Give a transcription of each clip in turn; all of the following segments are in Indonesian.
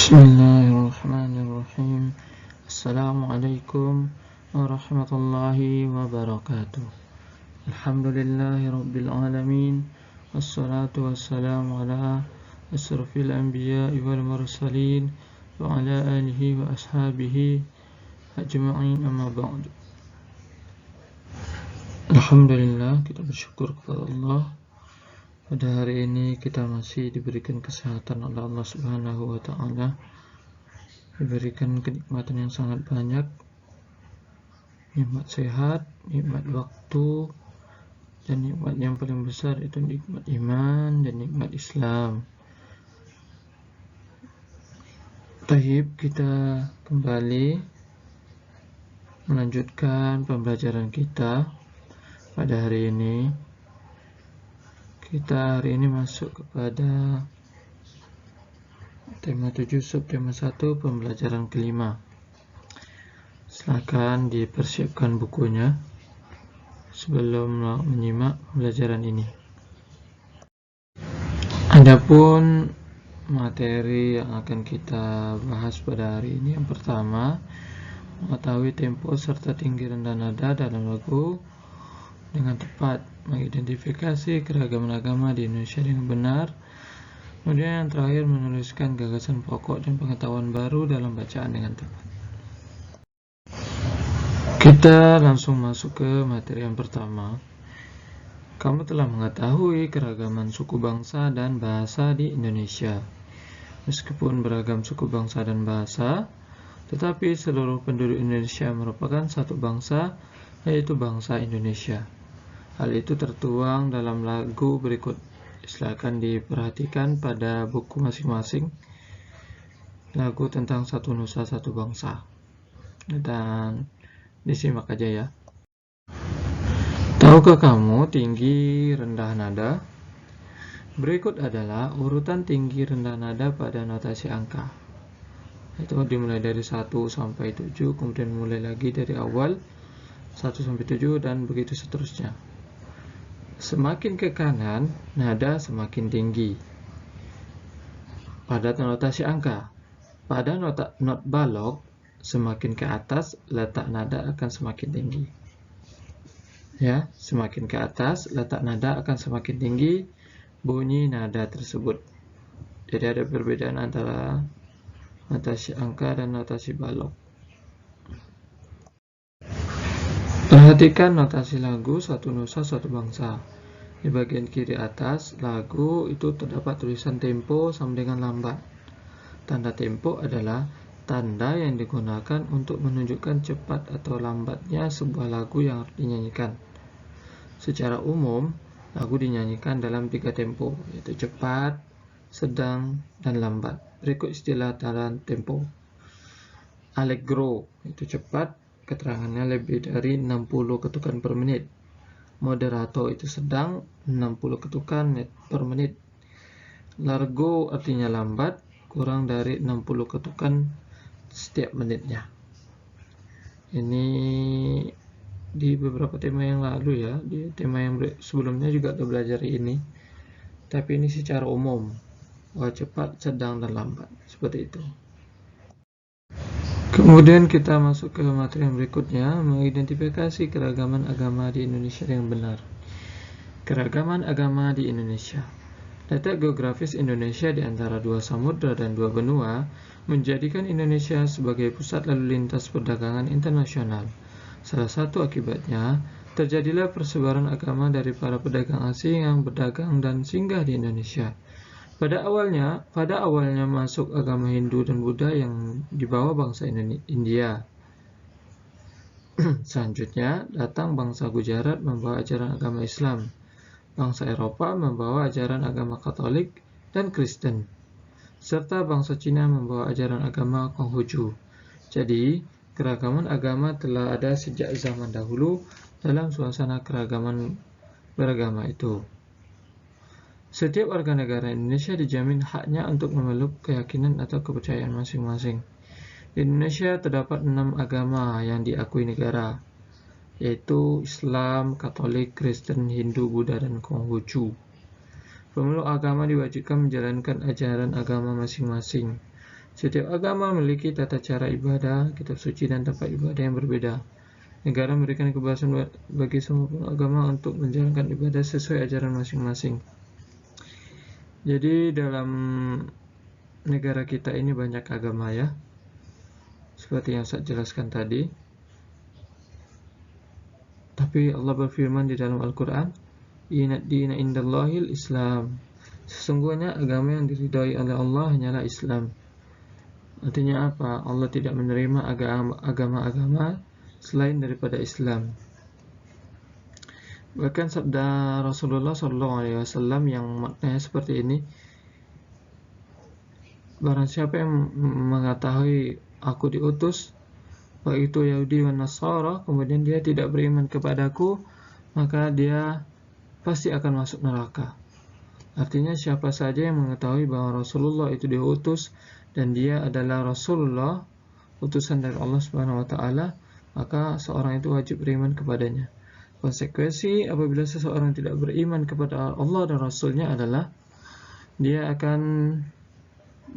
Bismillahirrahmanirrahim. Assalamualaikum warahmatullahi wabarakatuh. Alhamdulillahirabbil alamin. Wassalatu wassalamu ala asrofil anbiya'i wal mursalin wa ala alihi wa ashabihi ajma'in, amma ba'du. Alhamdulillah, kita bersyukur kepada Allah. Pada hari ini kita masih diberikan kesehatan oleh Allah Subhanahu wa Ta'ala, diberikan kenikmatan yang sangat banyak, nikmat sehat, nikmat waktu, dan nikmat yang paling besar itu nikmat iman dan nikmat Islam. Taib, kita kembali melanjutkan pembelajaran kita pada hari ini. Kita hari ini masuk kepada tema 7 subtema 1 pembelajaran kelima. Silakan dipersiapkan bukunya sebelum menyimak pembelajaran ini. Adapun materi yang akan kita bahas pada hari ini, yang pertama, mengetahui tempo serta tinggi rendah nada dalam lagu dengan tepat, mengidentifikasi keragaman agama di Indonesia dengan benar. Kemudian yang terakhir, menuliskan gagasan pokok dan pengetahuan baru dalam bacaan dengan tepat. Kita langsung masuk ke materi yang pertama. Kamu telah mengetahui keragaman suku bangsa dan bahasa di Indonesia. Meskipun beragam suku bangsa dan bahasa, tetapi seluruh penduduk Indonesia merupakan satu bangsa, yaitu bangsa Indonesia. Hal itu tertuang dalam lagu berikut. Silakan diperhatikan pada buku masing-masing. Lagu tentang satu nusa satu bangsa. Dan disimak aja ya. Tahukah kamu tinggi rendah nada? Berikut adalah urutan tinggi rendah nada pada notasi angka. Itu dimulai dari 1 sampai 7, kemudian mulai lagi dari awal 1 sampai 7, dan begitu seterusnya. Semakin ke kanan, nada semakin tinggi. Pada notasi angka, pada not balok, semakin ke atas, letak nada akan semakin tinggi. Ya, semakin ke atas, letak nada akan semakin tinggi bunyi nada tersebut. Jadi ada perbedaan antara notasi angka dan notasi balok. Perhatikan notasi lagu Satu Nusa Satu Bangsa. Di bagian kiri atas lagu itu terdapat tulisan tempo sama dengan lambat. Tanda tempo adalah tanda yang digunakan untuk menunjukkan cepat atau lambatnya sebuah lagu yang harus dinyanyikan. Secara umum, lagu dinyanyikan dalam 3 tempo, yaitu cepat, sedang, dan lambat. Berikut istilah dalam tempo. Allegro itu cepat, keterangannya lebih dari 60 ketukan per menit. Moderato itu sedang, 60 ketukan per menit. Largo artinya lambat, kurang dari 60 ketukan setiap menitnya. Ini di beberapa tema yang lalu ya, di tema yang sebelumnya juga kita belajar ini. Tapi ini secara umum, cepat, sedang, dan lambat, seperti itu. Kemudian kita masuk ke materi yang berikutnya, mengidentifikasi keragaman agama di Indonesia yang benar. Keragaman agama di Indonesia. Letak geografis Indonesia di antara 2 samudra dan 2 benua menjadikan Indonesia sebagai pusat lalu lintas perdagangan internasional. Salah satu akibatnya, terjadilah persebaran agama dari para pedagang asing yang berdagang dan singgah di Indonesia. Pada awalnya masuk agama Hindu dan Buddha yang dibawa bangsa India. Selanjutnya datang bangsa Gujarat membawa ajaran agama Islam. Bangsa Eropa membawa ajaran agama Katolik dan Kristen. Serta bangsa Cina membawa ajaran agama Konghucu. Jadi, keragaman agama telah ada sejak zaman dahulu dalam suasana keragaman beragama itu. Setiap warga negara Indonesia dijamin haknya untuk memeluk keyakinan atau kepercayaan masing-masing. Di Indonesia terdapat 6 agama yang diakui negara, yaitu Islam, Katolik, Kristen, Hindu, Buddha, dan Konghucu. Pemeluk agama diwajibkan menjalankan ajaran agama masing-masing. Setiap agama memiliki tata cara ibadah, kitab suci, dan tempat ibadah yang berbeda. Negara memberikan kebebasan bagi semua agama untuk menjalankan ibadah sesuai ajaran masing-masing. Jadi dalam negara kita ini banyak agama ya, seperti yang saya jelaskan tadi. Tapi Allah berfirman di dalam Al-Quran, Inna dina indallahil Islam. Sesungguhnya agama yang diridhai oleh Allah hanyalah Islam. Artinya apa? Allah tidak menerima agama-agama selain daripada Islam. Bahkan sabda Rasulullah SAW yang maknanya seperti ini, barang siapa yang mengetahui aku diutus, baik itu Yahudi dan Nasara, kemudian dia tidak beriman kepadaku, maka dia pasti akan masuk neraka. Artinya siapa saja yang mengetahui bahwa Rasulullah itu diutus dan dia adalah Rasulullah, utusan dari Allah Subhanahu wa taala, maka seorang itu wajib beriman kepadanya. Konsekuensi apabila seseorang tidak beriman kepada Allah dan Rasulnya adalah dia akan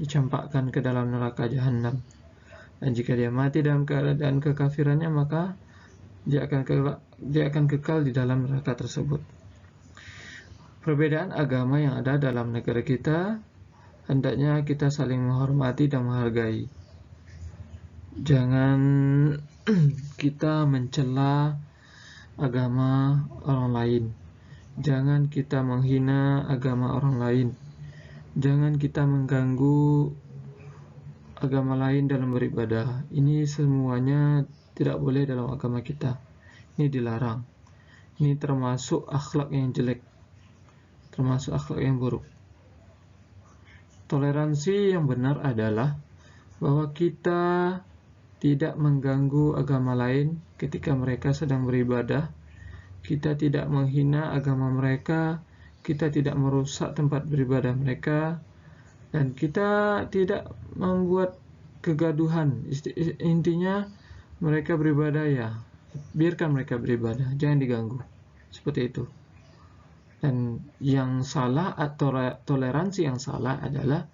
dicampakkan ke dalam neraka jahanam. Dan jika dia mati dalam keadaan kekafirannya, maka dia akan kekal di dalam neraka tersebut. Perbedaan agama yang ada dalam negara kita hendaknya kita saling menghormati dan menghargai. Jangan kita mencela agama orang lain. Jangan kita menghina agama orang lain. Jangan kita mengganggu agama lain dalam beribadah. Ini semuanya tidak boleh dalam agama kita. Ini dilarang. Ini termasuk akhlak yang jelek, termasuk akhlak yang buruk. Toleransi yang benar adalah bahwa kita tidak mengganggu agama lain ketika mereka sedang beribadah. Kita tidak menghina agama mereka, kita tidak merusak tempat beribadah mereka, dan kita tidak membuat kegaduhan. Intinya mereka beribadah ya, biarkan mereka beribadah, jangan diganggu. Seperti itu. Dan yang salah atau toleransi yang salah adalah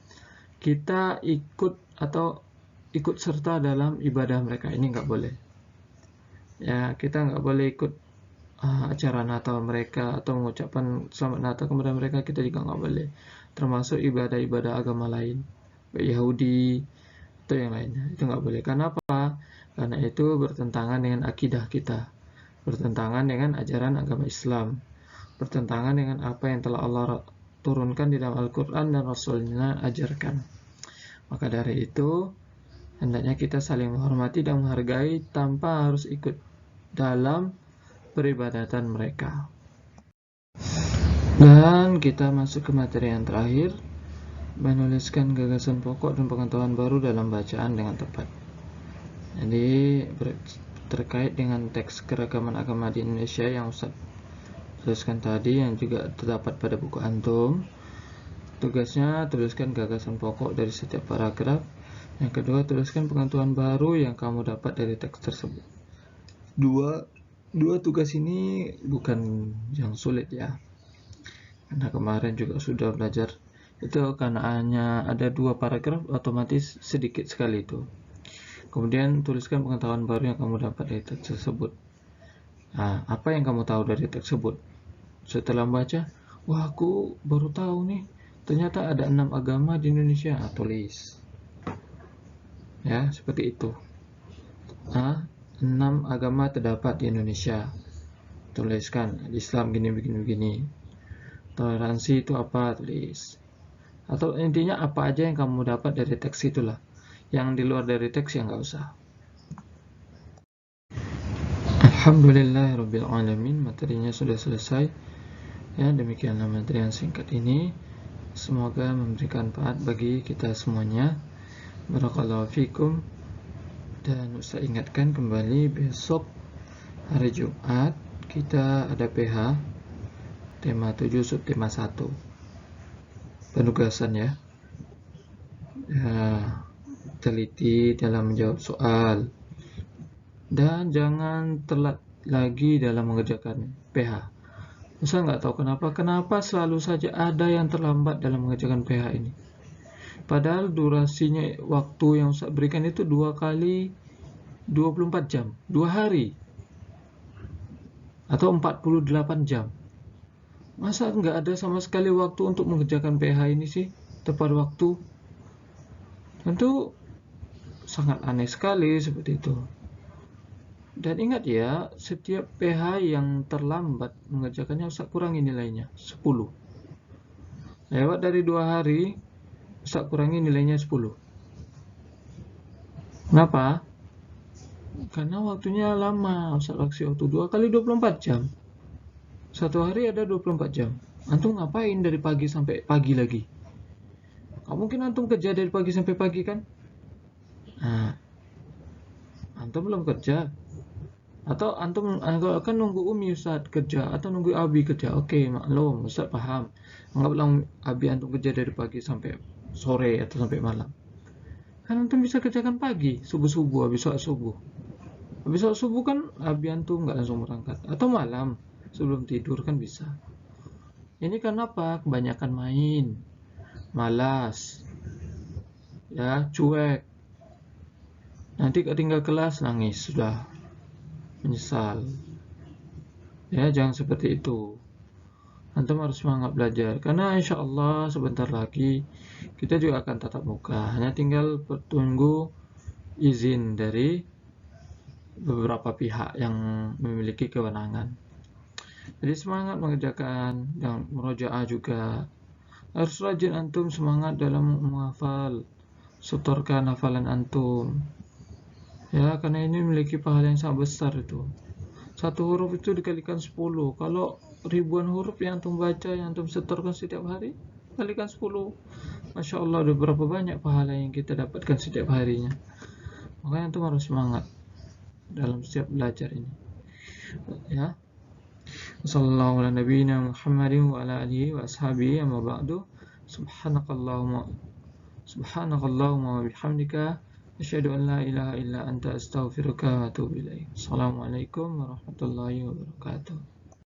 kita ikut serta dalam ibadah mereka. Ini nggak boleh. Ya, kita nggak boleh ikut acara Natal mereka atau mengucapkan selamat Natal kepada mereka, kita juga nggak boleh. Termasuk ibadah-ibadah agama lain, baik Yahudi atau yang lainnya, itu nggak boleh. Karena apa? Karena itu bertentangan dengan akidah kita, bertentangan dengan ajaran agama Islam, bertentangan dengan apa yang telah Allah turunkan di dalam Al-Quran dan Rasulnya ajarkan. Maka dari itu hendaknya kita saling menghormati dan menghargai tanpa harus ikut dalam peribadatan mereka. Dan kita masuk ke materi yang terakhir, menuliskan gagasan pokok dan pengetahuan baru dalam bacaan dengan tepat. Jadi terkait dengan teks keragaman agama di Indonesia yang Ustaz tuliskan tadi, yang juga terdapat pada buku antum, tugasnya tuliskan gagasan pokok dari setiap paragraf. Yang kedua, tuliskan pengetahuan baru yang kamu dapat dari teks tersebut. Dua tugas ini bukan yang sulit ya, karena kemarin juga sudah belajar itu. Karena hanya ada 2 paragraf, otomatis sedikit sekali itu. Kemudian tuliskan pengetahuan baru yang kamu dapat dari teks tersebut. Nah, apa yang kamu tahu dari teks tersebut? Setelah membaca, wah aku baru tahu nih, ternyata ada 6 agama di Indonesia. Tulis ya, seperti itu. 6 agama terdapat di Indonesia. Tuliskan, Islam gini. Toleransi itu apa? Tulis. Atau intinya apa aja yang kamu dapat dari teks itulah. Yang di luar dari teks yang nggak usah. Alhamdulillahirabbil alamin, materinya sudah selesai. Ya, demikianlah materi yang singkat ini. Semoga memberikan manfaat bagi kita semuanya. Barakallahu fikum. Dan Ustaz ingatkan kembali, besok hari Jumat kita ada PH tema 7 subtema 1, penugasan ya. Teliti dalam menjawab soal dan jangan telat lagi dalam mengerjakan PH. Ustaz nggak tahu kenapa selalu saja ada yang terlambat dalam mengerjakan PH ini. Padahal durasinya waktu yang Ustaz berikan itu 2 kali 24 jam, 2 hari atau 48 jam. Masa nggak ada sama sekali waktu untuk mengerjakan PH ini sih tepat waktu? Tentu sangat aneh sekali seperti itu. Dan ingat ya, setiap PH yang terlambat mengerjakannya Ustaz kurangi nilainya 10. Lewat dari 2 hari, Ustaz kurangi nilainya 10. Kenapa? Karena waktunya lama. Ustaz kasih waktu 2 kali 24 jam. Satu hari ada 24 jam. Antum ngapain dari pagi sampai pagi lagi? Gak mungkin antum kerja dari pagi sampai pagi kan? Nah, antum belum kerja. Atau antum kan nunggu Umi Ustaz kerja atau nunggu Abi kerja. Oke, maklum, Ustaz paham. Anggaplah Abi antum kerja dari pagi sampai sore atau sampai malam. Kan antum bisa kerjakan pagi, subuh-subuh, habis sholat subuh. Habis sholat subuh kan Abi antum nggak langsung berangkat. Atau malam, sebelum tidur kan bisa. Ini kenapa? Kebanyakan main, malas, ya cuek. Nanti ketinggal kelas nangis sudah, menyesal. Ya jangan seperti itu. Antum harus semangat belajar karena insya Allah sebentar lagi kita juga akan tatap muka. Hanya tinggal tunggu izin dari beberapa pihak yang memiliki kewenangan. Jadi semangat mengerjakan dan murojaah juga. Harus rajin antum semangat dalam menghafal, setorkan hafalan antum. Ya, karena ini memiliki pahala yang sangat besar itu. Satu huruf itu dikalikan 10. Kalau ribuan huruf yang antum baca, yang antum setorkan setiap hari, kalikan 10. Masya Allah, ada berapa banyak pahala yang kita dapatkan setiap harinya. Makanya antum harus semangat dalam setiap belajar ini. Ya. Sallallahu ala nabiyina Muhammadin wa ala alihi wa ashabihi amma ba'du. Subhanakallahumma wa bihamdika asyhadu an la ilaha illa anta astaghfiruka wa atubu ilaik. Assalamualaikum warahmatullahi wabarakatuh.